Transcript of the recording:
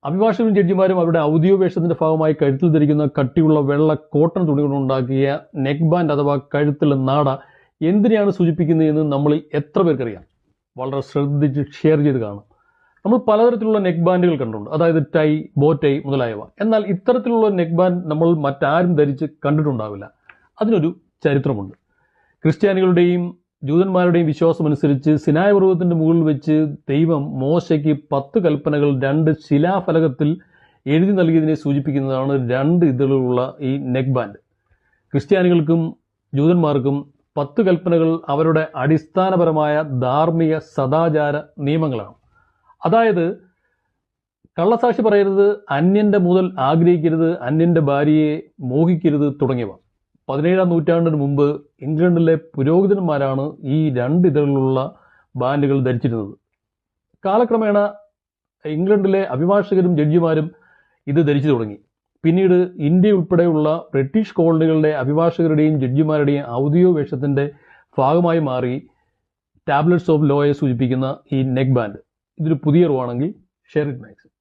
അഭിഭാഷകരും ജഡ്ജിമാരും അവരുടെ ഔദ്യോഗിക വേഷത്തിന്റെ ഭാഗമായി കഴുത്തിൽ ധരിക്കുന്ന കട്ടിയുള്ള വെള്ള കോട്ടൺ തുണി കൊണ്ടുണ്ടാക്കിയ നെക്ക് ബാൻഡ് അഥവാ കഴുത്തിലെ നാട എന്തിനെയാണ് സൂചിപ്പിക്കുന്നതെന്ന് നമ്മളിൽ എത്ര പേർക്കറിയാം? വളരെ ശ്രദ്ധിച്ച് ഷെയർ ചെയ്ത് കാണും. നമ്മൾ പലതരത്തിലുള്ള നെക്ക് ബാൻഡുകൾ കണ്ടിട്ടുണ്ട്, അതായത് ടൈ, ബോ ടൈ മുതലായവ. എന്നാൽ ഇത്തരത്തിലുള്ള നെക്ക് ബാൻഡ് നമ്മൾ മറ്റാരും ധരിച്ച് കണ്ടിട്ടുണ്ടാവില്ല. അതിനൊരു ചരിത്രമുണ്ട്. ക്രിസ്ത്യാനികളുടെയും ജൂതന്മാരുടെയും വിശ്വാസമനുസരിച്ച് സിനായ് പർവ്വതത്തിന്റെ മുകളിൽ വെച്ച് ദൈവം മോശയ്ക്ക് 10 കൽപ്പനകൾ 2 ശിലാഫലകത്തിൽ എഴുതി നൽകിയതിനെ സൂചിപ്പിക്കുന്നതാണ് 2 ഇതളുള്ള ഈ നെക്ക് ബാൻഡ്. ക്രിസ്ത്യാനികൾക്കും ജൂതന്മാർക്കും 10 കൽപ്പനകൾ അവരുടെ അടിസ്ഥാനപരമായ ധാർമ്മിക സദാചാര നിയമങ്ങളാണ്. അതായത് കള്ളസാക്ഷി പറയരുത്, അന്യന്റെ മുതൽ ആഗ്രഹിക്കരുത്, അന്യന്റെ ഭാര്യയെ മോഹിക്കരുത് തുടങ്ങിയവ. 17-ാം നൂറ്റാണ്ടിന് മുമ്പ് ഇംഗ്ലണ്ടിലെ പുരോഹിതന്മാരാണ് ഈ 2 ഇതളിലുള്ള ബാൻഡുകൾ ധരിച്ചിരുന്നത്. കാലക്രമേണ ഇംഗ്ലണ്ടിലെ അഭിഭാഷകരും ജഡ്ജിമാരും ഇത് ധരിച്ചു തുടങ്ങി. പിന്നീട് ഇന്ത്യ ഉൾപ്പെടെയുള്ള ബ്രിട്ടീഷ് കോളനികളുടെ അഭിഭാഷകരുടെയും ജഡ്ജിമാരുടെയും ഔദ്യോഗിക വേഷത്തിന്റെ ഭാഗമായി മാറി ടാബ്ലറ്റ്സ് ഓഫ് ലോയെ സൂചിപ്പിക്കുന്ന ഈ നെക്ക് ബാൻഡ്. ഇതൊരു പുതിയ അറിവാണെങ്കിൽ ഷെയർ ഇറ്റ് മാക്സിമം.